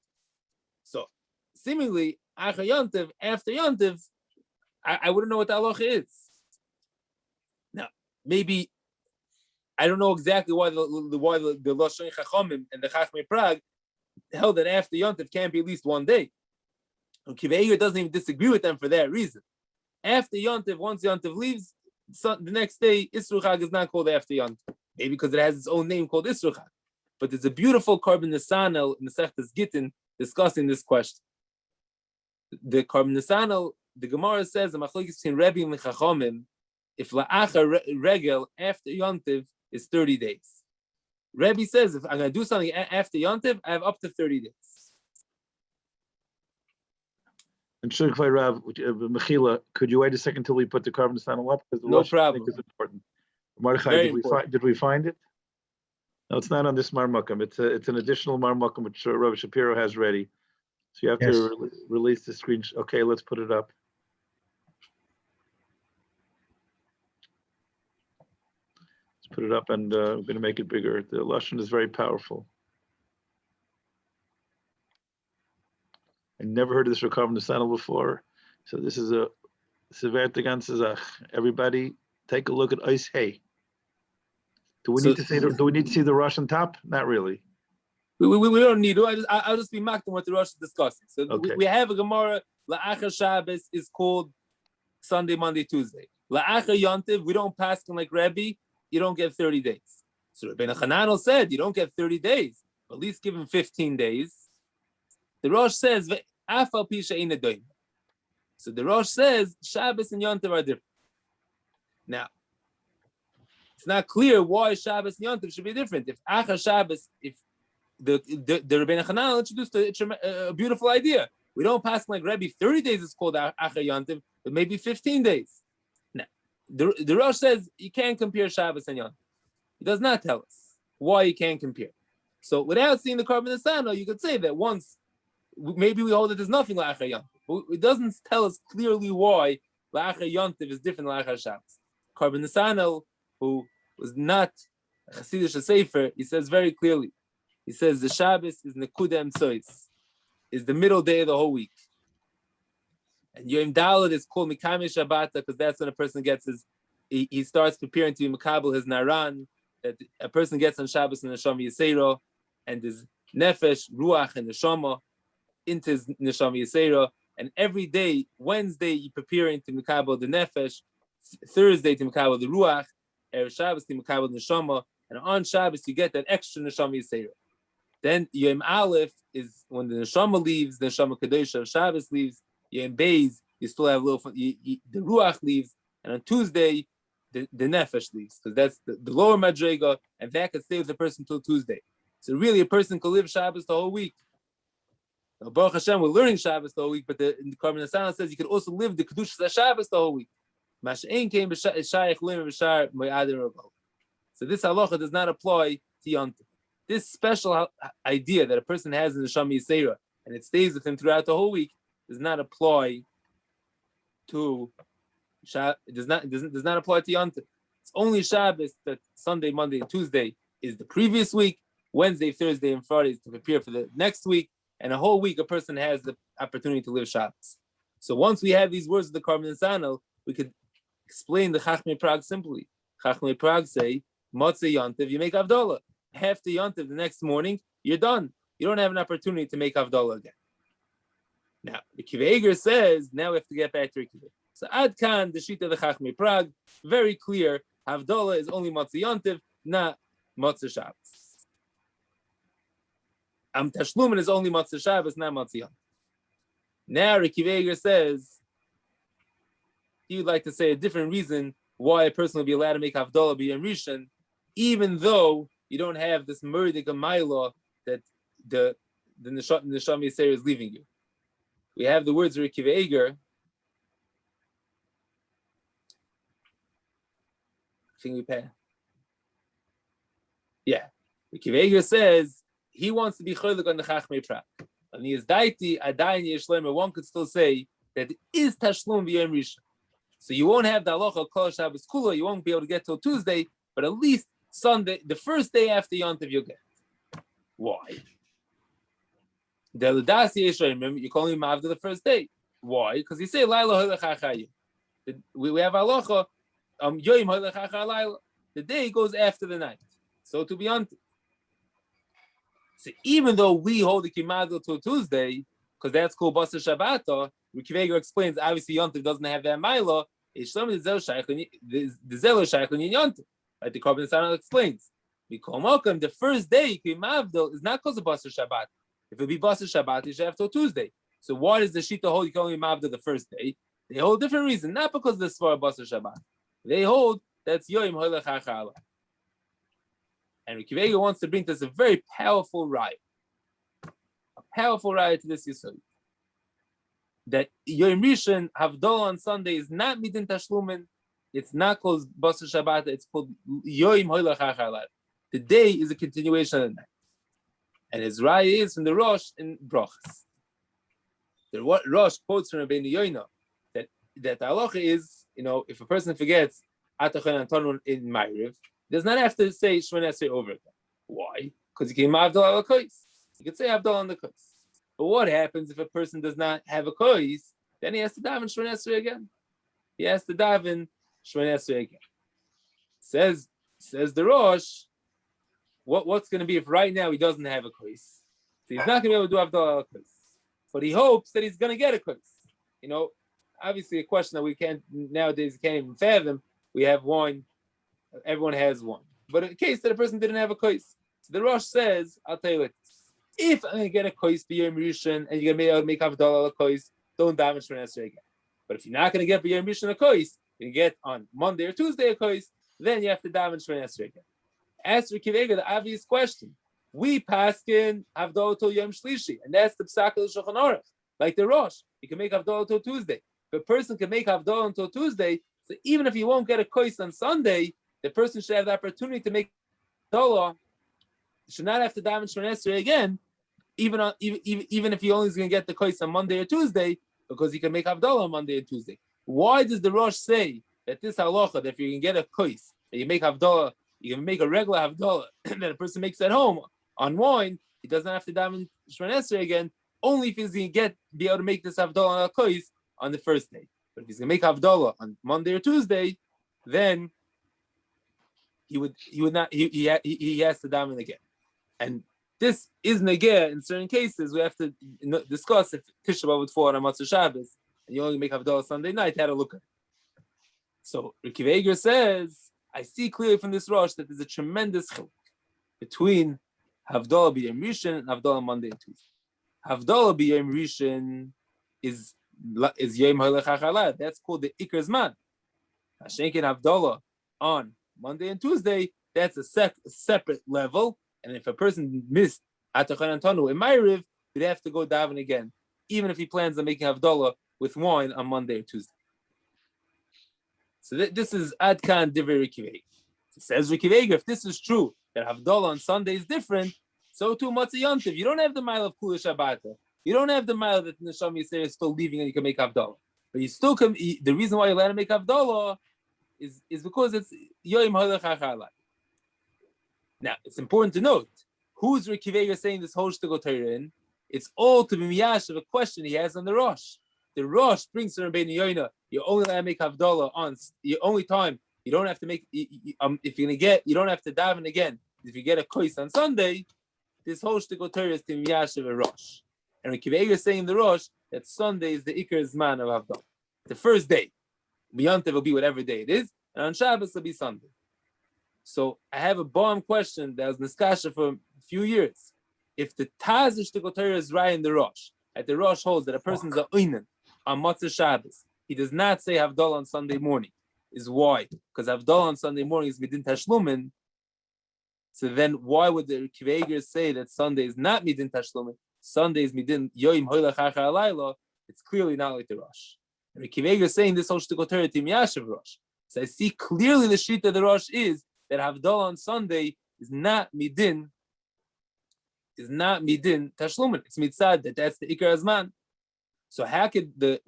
So seemingly achar Yontiv, after Yontiv, I wouldn't know what the halacha is. Now maybe I don't know exactly why the Lashon Chachomim and the Chachmei Prague held that after Yontiv can't be at least one day. Rekiv Eiger doesn't even disagree with them for that reason. After Yontiv, once Yontiv leaves, the next day Isru Chag is not called after Yontiv. Maybe because it has its own name called Isru Chag. But there's a beautiful Karban Nesanel in the Sechtas Gittin discussing this question. The Karban Nesanel, the Gemara says, the machlokes between Rebbe and Chachomim, if la'achar regel after Yontiv is 30 days. Rebbe says, if I'm going to do something after Yontiv, I have up to 30 days. And Shirkvai Rav, Mechila, could you wait a second till we put the Karban Nesanel up? Because the no problem. I think is important. Mordechai, did we find it? No, it's not on this marmukim. It's an additional marmukim which Rav Shapiro has ready. So you have to release the screen. Okay, let's put it up. Let's put it up, and I'm going to make it bigger. The lashon is very powerful. I never heard of this Rekav Nesanel before, so this is a sever tegan. Everybody, take a look at Ice Hay. Do we need to see the Rosh on top? Not really. We don't need to. I'll just be mocked on what the Rosh is discussing. So okay. We have a Gemara. La'achar Shabbos is called Sunday, Monday, Tuesday. La'achar Yontiv, we don't pass them like Rebbe. You don't get 30 days. So Rabbeinu Chananel said you don't get 30 days. At least give him 15 days. The Rosh says Afal Pisha Eina Doim. So the Rosh says Shabbos and Yontiv are different. Now, it's not clear why Shabbos and Yontiv should be different. If Achar Shabbos, if the Rabbeinu Chananel introduced a beautiful idea. We don't pass like Rebbe 30 days is called Achar Yontiv, but maybe 15 days. Now, the Rosh says you can't compare Shabbos and Yontiv. He does not tell us why you can't compare. So without seeing the Karban Nesanel, you could say that once, maybe we hold that there's nothing like Achar Yontiv. But it doesn't tell us clearly why Achar Yontiv is different than Achar Shabbos. Karban Nesanel, who was not a Chassidish Sefer, he says very clearly He says the Shabbos is Nekuda Emtsois, is the middle day of the whole week. And Yom Daled is called Mikame Shabbata because that's when a person gets he starts preparing to be Makabel his Naran, that a person gets on Shabbos and Neshama Yisero, and his Nefesh, Ruach, and Neshama into his Neshama Yisero. And every day, Wednesday, you're preparing to Makabel the Nefesh, Thursday to Makabel the Ruach, Erev Shabbos to Makabel the Neshama, and on Shabbos you get that extra Neshama Yisero. Then Yom Aleph is when the Neshama leaves, the Neshama Kadosh of Shabbos leaves. Yom Beis, you still have a little, the Ruach leaves, and on Tuesday, the Nefesh leaves, because that's the lower Madrega, and that can stay with the person till Tuesday. So really, a person can live Shabbos the whole week. Now, Baruch Hashem, we're learning Shabbos the whole week, but the Karban Asana says you can also live the Kedushas Shabbos the whole week. Masha'en came b'shayich lim b'shar mo'adir rabal. So this halacha does not apply to Yontif. This special idea that a person has in the Neshama Yisera, and it stays with him throughout the whole week, does not apply to does not apply to Yontif. It's only Shabbos that Sunday, Monday, and Tuesday is the previous week. Wednesday, Thursday, and Friday is to prepare for the next week, and a whole week a person has the opportunity to live Shabbos. So once we have these words of the Karban Sanal, we could explain the Chachmei Prague simply. Chachmei Prague say, Motzei Yontiv, you make Havdalah. After Yontiv, the next morning, you're done. You don't have an opportunity to make Havdalah again. Now, the Kiva says, now we have to get back to Kiva. So Ad Kahn, the Shita of the Chachmei Prague, very clear, Havdalah is only Motzei Yontiv, not Motzei Shabbos. Tashlumin is only Motzei Shabbos, not Motzei Yontiv. Now, Kiva says, he would like to say a different reason why a person will be allowed to make Havdalah b'Yom Rishon, even though you don't have this murdik Maila that the Neshama Yisrael is leaving you. We have the words of Rekiva Eger. I think we pay. Yeah. Rekiva Eger says he wants to be cholik on the Chachmei Prague. And he is daiti, adayin yeshlemer, one could still say that it is tashlum b'Yom Rishon. So you won't have the halacha kol Shabbos kula, you won't be able to get till Tuesday, but at least Sunday, the first day after Yontiv, you'll get. Why? The Ladasi Yeshayim, you call him after the first day. Why? Because you say Laila Halachachayu. We have halacha Yoim Halachacha Laila. The day goes after the night. So to be Yontiv. So even though we hold the Kimadil till Tuesday, because that's called Basa Shabbata, Rekiva explains obviously Yontiv doesn't have that Mila. The Zelo Shaykh in Yontiv. Like the Karban Sanal explains. The first day Kimavdil is not because of Basa Shabbat. If it be Basa Shabbat, you should have till Tuesday. So why does the Shita hold you can only Mavdil the first day? They hold a different reason, not because of the Svar Basa Shabbat. They hold that's Yoim Halachacha. And Rekiva wants to bring to us a very powerful riot. A powerful riot to this Yisod. That Yom Rishon, Havdalah on Sunday is not Midin Tashlumin. It's not called Basa Shabbat. It's called Yoim Halachacha. The day is a continuation of the night. And his raya is from the Rosh in Brachas. The Rosh quotes from Rabbeinu Yoina that the halacha is, if a person forgets Atachan Antonun in Ma'ariv, does not have to say Shemona Esrei over again. Why? Because he came Havdalah al Kois. You could say Havdalah on the Kois. But what happens if a person does not have a Kois? Then he has to daven Shemona Esrei again. He has to daven Shemona Esrei again. Says the Rosh, what's going to be if right now he doesn't have a Kois? So he's not going to be able to do Havdalah al Kois. But he hopes that he's going to get a Kois. Obviously a question that we can't even fathom. We have one. Everyone has one. But in case that a person didn't have a kois, so the Rosh says, I'll tell you what, if I'm going to get a kois b'Yom Rishon and you're going to be able to make Havdalah a kois, don't daven Shemona Esrei again. But if you're not going to get b'Yom Rishon a kois, you get on Monday or Tuesday a kois, then you have to daven Shemona Esrei again. Ask Rekiva the obvious question. We paskin Havdalah till Yom Shlishi, and that's the Psak of the Shulchan Aruch. Like the Rosh, you can make Havdalah till Tuesday. If a person can make Havdalah until Tuesday, so even if you won't get a kois on Sunday, the person should have the opportunity to make Havdalah. Should not have to daven Shemona Esrei again, even if he only is going to get the kois on Monday or Tuesday, because he can make Havdalah on Monday or Tuesday. Why does the Rosh say that this halacha, that if you can get a kois, that you make Havdalah, you can make a regular Havdalah that a person makes at home on wine, he doesn't have to daven Shemona Esrei again, only if he's going to be able to make this Havdalah on Al-Kois on the first day. But if he's going to make Havdalah on Monday or Tuesday, then he has to daven again. And this is negeh in certain cases. We have to discuss if Tisha B'Av would fall on a Matzah Shabbos and you only make Havdalah Sunday night, how to look at it. So Rekiv Eiger says, I see clearly from this Rosh that there's a tremendous chiluk between Havdalah B'Yom Rishon and Havdalah Monday and Tuesday. Havdalah B'Yom Rishon is Yom Holech HaChalal. That's called the Iker Zman. Hashenkin Havdalah on Monday and Tuesday, that's a separate level. And if a person missed Atachan Antonu in Ma'ariv, he'd have to go daven again, even if he plans on making Havdalah with wine on Monday or Tuesday. So this is Ad Kahn Divrei Rekiv Eiger. It says Rekiv Eiger, if this is true, that Havdalah on Sunday is different, so too Matzah Yontiv. You don't have the mile of Kula Shabbata. You don't have the mile that the Neshama Yisrael is still leaving and you can make Havdalah. But you still can, the reason why you're allowed to make Havdalah is because it's Yom Holech HaChalal. Now, it's important to note, who's Rekiv Eiger saying this whole shtickle Torah in? It's all to be miyash of a question he has on the Rosh. The Rosh brings to Rabbeinu Yoina, you only allowed to make Havdalah on the only time you don't have to make, if you're going to get, you don't have to daven again. If you get a kois on Sunday, this whole shtickle Torah is to miyash of a Rosh. And Rekiv Eiger is saying in the Rosh that Sunday is the Iker Zman of Havdalah. The first day. B'Yontiv will be whatever day it is, and on Shabbos will be Sunday. So I have a bomb question that was niskasha for a few years. If the Taz Shtickle Torah is right in the Rosh, at the Rosh holds that a person's a oinen on Matzah Shabbos, he does not say Havdalah on Sunday morning. Is why? Because Havdalah on Sunday morning is midin tashlumin. So then why would the Rekiv Eiger say that Sunday is not midin tashlumin? Sunday is midin yoim hoylach achar alayla. It's clearly not like the Rosh. And Rekiv Eiger is saying this whole Shtickle Torah to Miyashav Rosh. So I see clearly the shita of the Rosh is that Havdalah on Sunday is not midin tashlumin. It's mitzad that's the Iker Azman. So how could the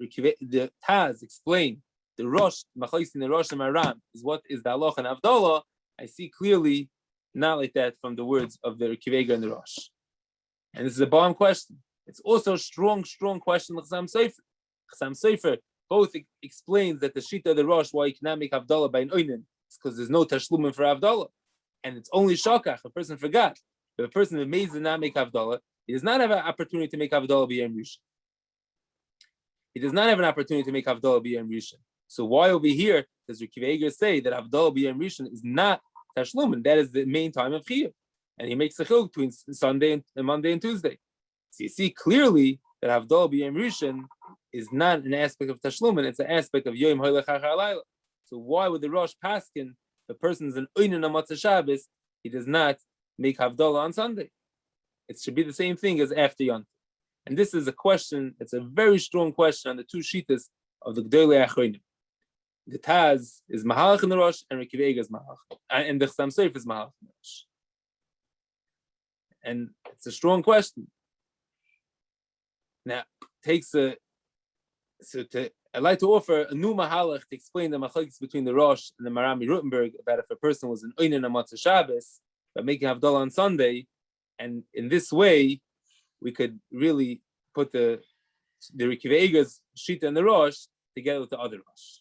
Taz explain the Rosh, Machlokes in the Rosh and HaRav is what is the Halacha and Havdalah? I see clearly not like that from the words of the Rekiv Eiger and the Rosh. And this is a bomb question. It's also a strong question of Chassam Sofer. Chassam Sofer both explains that the shita of the Rosh why you cannot make Havdalah by an oinen is because there's no tashlumin for Havdalah. And it's only shakach, a person forgot. If a person amazed to not make Havdalah, he does not have an opportunity to make Havdalah b'yom rishon. He does not have an opportunity to make Havdalah b'yom rishon. So why over here does Rekiv Eiger say that Havdalah b'yom rishon is not tashlumin? That is the main time of chiyuv, and he makes a chiluk between Sunday and Monday and Tuesday. So you see clearly that Havdalah b'yom rishon is not an aspect of tashlumin; it's an aspect of yom hoylech achar alayla. So why would the Rosh paskin the person's an oinen on Matzah Shabbos, he does not make Havdalah on Sunday? It should be the same thing as after Yontif. And this is a question. It's a very strong question on the two shitas of the Gdolei Achronim. The Taz is Mahalach in the Rosh, and Rekiv Eiger is Mahalach, and the Chassam Sofer is Mahalach in the Rosh. And it's a strong question. Now, I'd like to offer a new Mahalach to explain the Machlokes between the Rosh and the Marami Rutenberg about if a person was an oinen on Matzah Shabbos, but making Havdalah on Sunday, and in this way, we could really put the Rekiv Eiger's shita and the Rosh together with the other Rosh.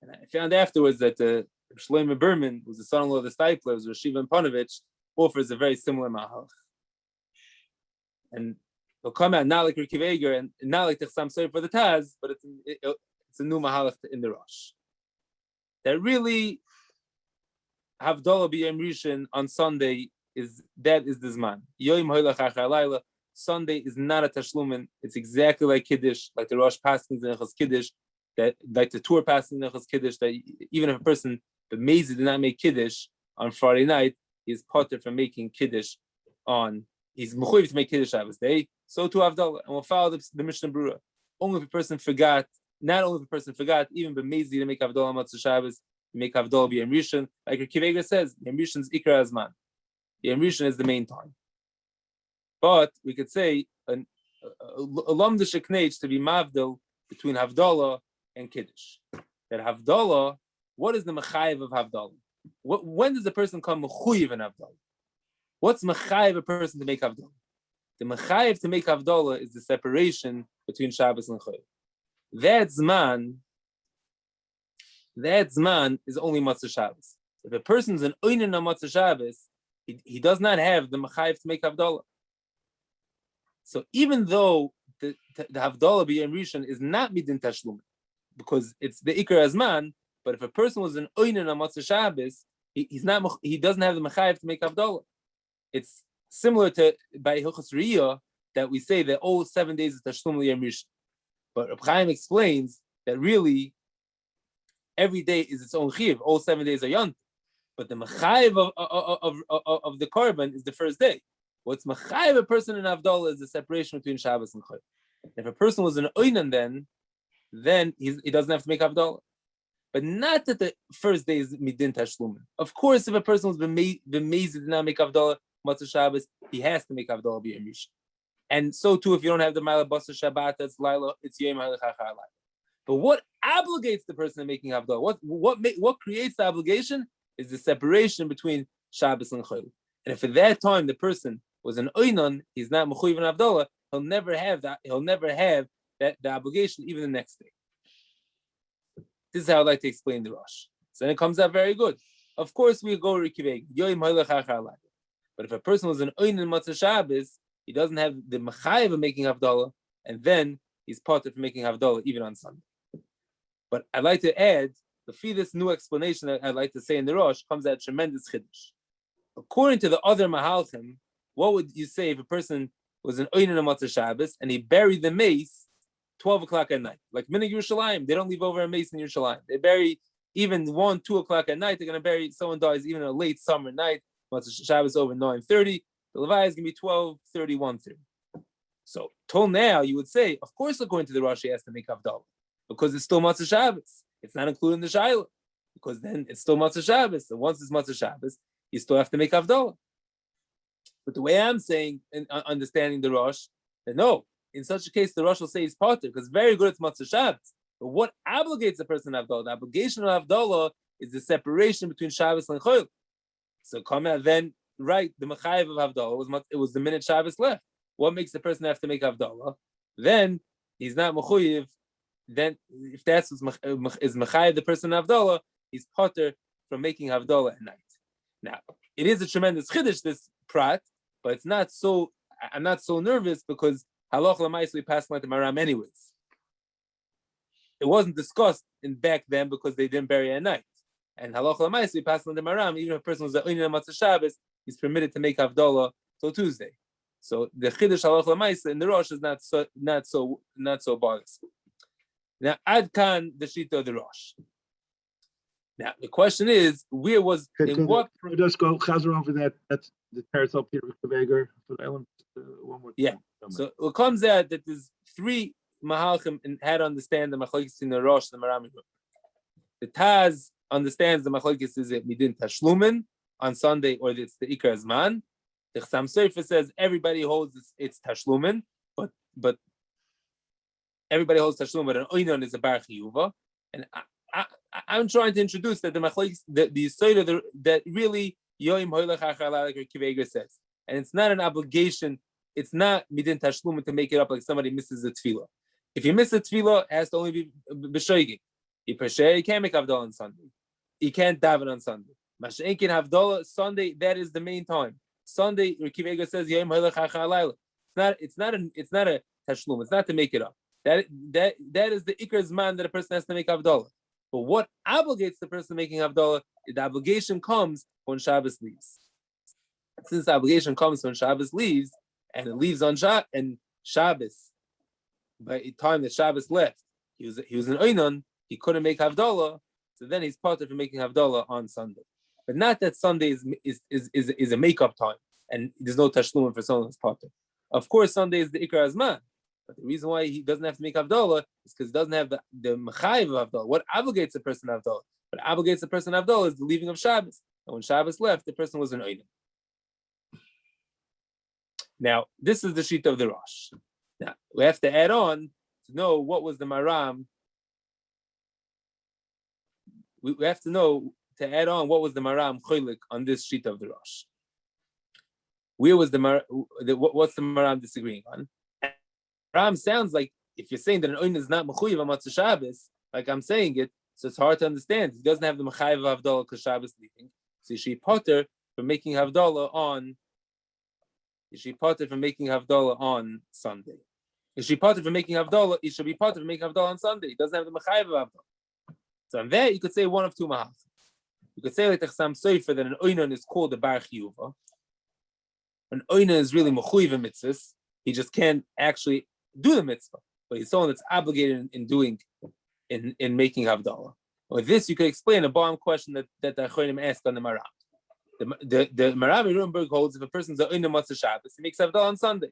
And I found afterwards that Shlomo Berman, who's the son-in-law of the Steiplers, Rosh Shiva Panovich, offers a very similar Mahalach. And it'll come out not like Rekiv Eiger and not like the Chassam Sofer for the Taz, but it's a new Mahalach in the Rosh. That really Havdalah b'yom rishon on Sunday is the Zman. Yom hoylech achar alayla. Sunday is not a tashlumin. It's exactly like Kiddush, like the Rosh Paskins in Hilchos Kiddush, that like the Tur Paskins in Hilchos Kiddush, that even if a person b'meizi did not make Kiddush on Friday night, he is potter from making Kiddush he's mechuyev to make Kiddush Shabbos day. So to Havdalah, and we'll follow the Mishnah Brura. Only if a person forgot, not only if a person forgot, even b'meizi to make Havdalah on Matzah Shabbos, make Havdalah b'yom rishon, like Rekiv Eiger says, Yom Rishon's Ikar Azman. Yom Rishon is the main time. But we could say a lamda sheknech to be mavdil between Havdalah and Kiddush. That Havdalah, what is the mechayev of Havdalah? When does the person come mechuyev in Havdalah? What's mechayev a person to make havdalah? The mechayev to make havdalah is the separation between Shabbos and Chol. That zman is only Matzah Shabbos. If a person's an oinen on Matzah Shabbos, he does not have the mechayev to make havdalah. So even though the havdalah b'yom rishon is not midin tashlumin, because it's the ikar azman, but if a person was an oinen on Matzah Shabbos, he doesn't have the mechayev to make havdalah. It's similar to by Hilchos Riyah that we say that all 7 days is tashlum l'yom rishon. But Reb Chaim explains that really every day is its own chiyuv. All 7 days are yont. But the mechayev of the korban is the first day. What's mechayev a person in havdalah is the separation between Shabbos and Chol. If a person was an oinen, then he doesn't have to make havdalah. But not that the first day is midin tashlumin. Of course, if a person was b'mezid to not make havdalah Matzah Shabbos, he has to make havdalah b'yom rishon. And so too, if you don't have the Ma'ala Basa Shabbat, that's Laila, it's Yom HaLechachar. But what obligates the person in making havdalah? What creates the obligation is the separation between Shabbos and Chol. And if at that time the person was an oinon, he's not mechuyev in havdalah, he'll never have that. He'll never have the obligation even the next day. This is how I like to explain the Rosh. So then it comes out very good. Of course, we go Rikiveg Yom HaLechachar. But if a person was an oinon Matzah Shabbos, he doesn't have the mechayev of making havdalah, and then he's part of making havdalah even on Sunday. But I'd like to add, this new explanation that I'd like to say in the Rosh comes out tremendous chiddush. According to the other mahalchim, what would you say if a person was an oinen on Matzah Shabbos and he buried the mace 12 o'clock at night? Like Minig Yerushalayim, they don't leave over a mace in Yerushalayim. They bury even 1, 2 o'clock at night. They're going to bury, someone dies even on a late summer night. Matzah Shabbos over 9:30. The Levi is going to be 12:30, 1:30. So till now, you would say, of course, according to the Rosh, he has to make havdalah because it's still Matzah Shabbos. It's not included in the Shaila because then it's still Matzah Shabbos. So once it's Matzah Shabbos, you still have to make havdalah. But the way I'm saying and understanding the Rosh, that no, in such a case, the Rosh will say he's potter because very good it's Matzah Shabbos. But what obligates a person to havdalah? The obligation of havdalah is the separation between Shabbos and Chol. So come out then. Right, the mechayev of havdalah was the minute Shabbos left. What makes the person have to make havdalah? Then he's not mechuyev. Then if that's is mechayev the person havdalah, he's potter from making havdalah at night. Now it is a tremendous chiddush this prat, but it's not so. I'm not so nervous because halach l'mais we passed like the maram anyways. It wasn't discussed in back then because they didn't bury at night. And halach l'mais we passed like the maram. Even if a person was a oinen Matzah Shabbos, he's permitted to make havdalah till Tuesday. So the chiddush halach l'maisa in the Rosh is not so bothersome. Now ad Kahn the shita of the Rosh. Now the question is, where was in what? Can we just go chazer over that? That's the teretz up here with the Veger for the element. One more. Yeah. So it comes out that there's 3 mahalchim and how to understand the machlokes in the Rosh the Maram. The Taz understands the machlokes is it midin tashlumin on Sunday, or it's the Ikar Zman. The Chassam Sofer says everybody holds it's Tashlumin, but everybody holds Tashlumin, but an Oinon is a Bar Chiyuva. And I'm trying to introduce that the Yisod of that really Yoim Hoylech Achar like Kivega says. And it's not an obligation, it's not Midin Tashlumin to make it up like somebody misses a tefillah. If you miss a tefillah, it has to only be B'shoigig. You can't make Havdalah on Sunday. You can't daven on Sunday. Masha'inkin Havdalah Sunday, that is the main time. Sunday, Rekiv Ega says Yom Halach HaLayla. It's not a tashlum. It's not to make it up. That is the ikar zman that a person has to make Havdalah. But what obligates the person making Havdalah? The obligation comes when Shabbos leaves. Since the obligation comes when Shabbos leaves, and it leaves on Shabbos, by the time that Shabbos left, he was an oinon. He couldn't make Havdalah, so then he's part of making Havdalah on Sunday. But not that Sunday is a makeup time and there's no tashlum for someone who's part of. Of course, Sunday is the ikar azman, but the reason why he doesn't have to make Havdalah is because he doesn't have the mechayev of Havdalah. What obligates a person to Havdalah? What obligates a person to Havdalah is the leaving of Shabbos. And when Shabbos left, the person was an oidim. Now, this is the sheet of the Rosh. Now, we have to add on to know what was the maram. We have to know to add on what was the maram cholik on this sheet of the Rosh. Where was what's the Maram disagreeing on? Maram sounds like if you're saying that an oin is not mechuyev on Matzah Shabbos, like I'm saying it, so it's hard to understand. He doesn't have the mechayev of Havdalah because Shabbos leaving. So you should be potter for making Havdalah on. You should be potter for making Havdalah on Sunday. You should be potter for making Havdalah. You should be potter for making Havdalah on Sunday. He doesn't have the mechayev of Havdalah. So on that you could say one of two mahach. You could say like the Chassam Sofer that an oinon is called the bar chiyuva. An oinon is really mechuyev in mitzvahs. He just can't actually do the mitzvah, but he's someone that's obligated in making Havdalah. With this, you could explain a bomb question that the Achronim asked on the Maram. The Maram in Nuremberg holds if a person's a oinon Matzah Shabbos, he makes Havdalah on Sunday,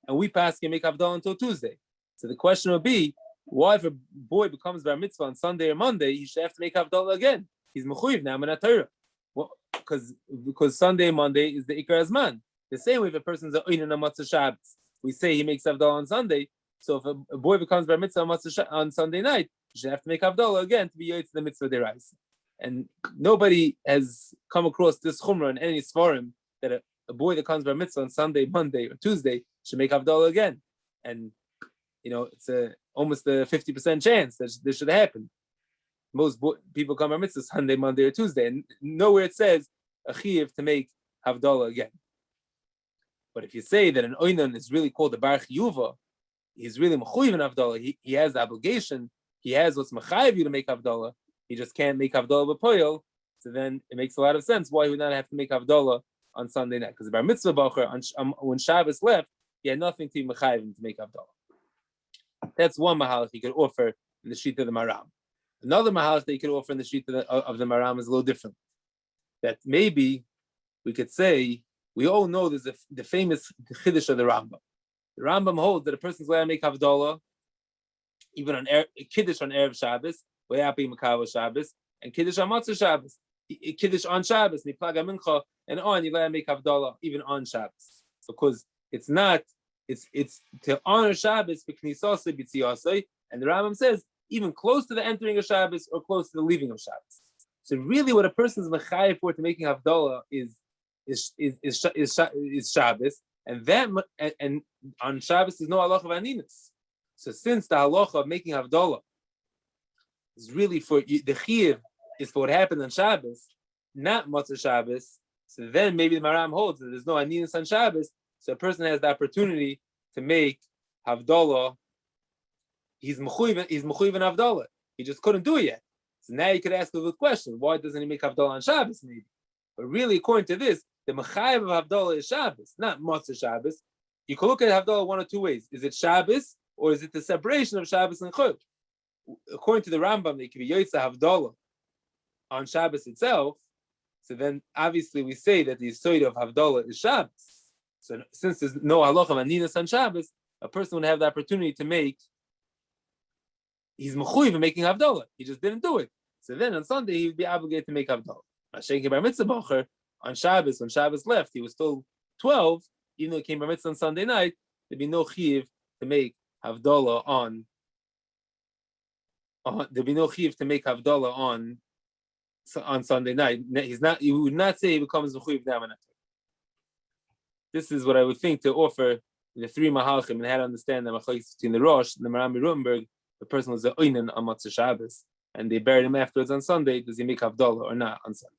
and we pass can make Havdalah until Tuesday. So the question would be, why if a boy becomes bar mitzvah on Sunday or Monday, he should have to make Havdalah again? He's mechuyev now in Torah. Well, because Sunday and Monday is the Ikar Azman. The same way if a person's a oinon on Matzah Shabbos, we say he makes Havdalah on Sunday. So if a boy becomes bar mitzvah on Sunday night, you should have to make Havdalah again to be yoytz the mitzvah derais. And nobody has come across this chumrah in any svarim that a boy that comes bar mitzvah on Sunday, Monday, or Tuesday should make Havdalah again. And it's almost a 50% chance that this should happen. Most people come bar mitzvah Sunday, Monday, or Tuesday, and nowhere it says a chiyuv to make Havdalah again. But if you say that an oinon is really called a bar chiyuva, he's really mechuyev in Havdalah. He has the obligation. He has what's mechayev you to make Havdalah. He just can't make Havdalah b'poyel. So then it makes a lot of sense why he would not have to make Havdalah on Sunday night. Because the bar mitzvah bacher when Shabbos left, he had nothing to be mechayev to make Havdalah. That's one mahalach he could offer in the sheet of the Maram. Another mahalach that he could offer in the sheet of the Maram is a little different. That maybe we could say, we all know there's the famous chiddush of the Rambam. The Rambam holds that a person's allowed to make Havdalah even on Kiddush on Erev Shabbos, Wayapi Makava Shabbos, and Kiddush on Matzah Shabbos. Kiddush on Shabbos, Niplaga Mincha, and on, you let make Havdalah even on Shabbos. Because it's to honor Shabbos, B'knisosei, B'tziyosei, and the Rambam says, even close to the entering of Shabbos or close to the leaving of Shabbos. So really what a person's mechayev for to making Havdalah is Shabbos, and on Shabbos there's no halacha of aninus. So since the halacha of making Havdalah is really for the chiyuv is for what happened on Shabbos, not Matzah Shabbos, so then maybe the Maram holds that there's no aninus on Shabbos, so a person has the opportunity to make Havdalah. He's mechuyev in Havdalah. He just couldn't do it yet. So now you could ask a good question: why doesn't he make Havdalah on Shabbos? Maybe, but really, according to this, the mechayev of Havdalah is Shabbos, not Matzah Shabbos. You can look at Havdalah one of two ways: is it Shabbos or is it the separation of Shabbos and Chol? According to the Rambam, they can be Yotzei Havdalah on Shabbos itself. So then, obviously, we say that the Yesod of Havdalah is Shabbos. So since there's no halacha of aninus on Shabbos, a person would have the opportunity to make. He's mechuyev in making Havdalah. He just didn't do it. So then on Sunday he would be obligated to make Havdalah. Mashenki bar mitzvah bacher on Shabbos, when Shabbos left, he was still 12. Even though he came bar mitzvah on Sunday night, there'd be no chiyuv to make Havdalah on. There'd be no chiyuv to make Havdalah on Sunday night. He's not. You would not say he becomes mechuyev now. This is what I would think to offer the three mahalchim and how to understand the machlokes between the Rosh and the Maram Nuremberg. The person was a oinen on Matzah Shabbos, and they buried him afterwards on Sunday. Does he make Havdalah or not on Sunday?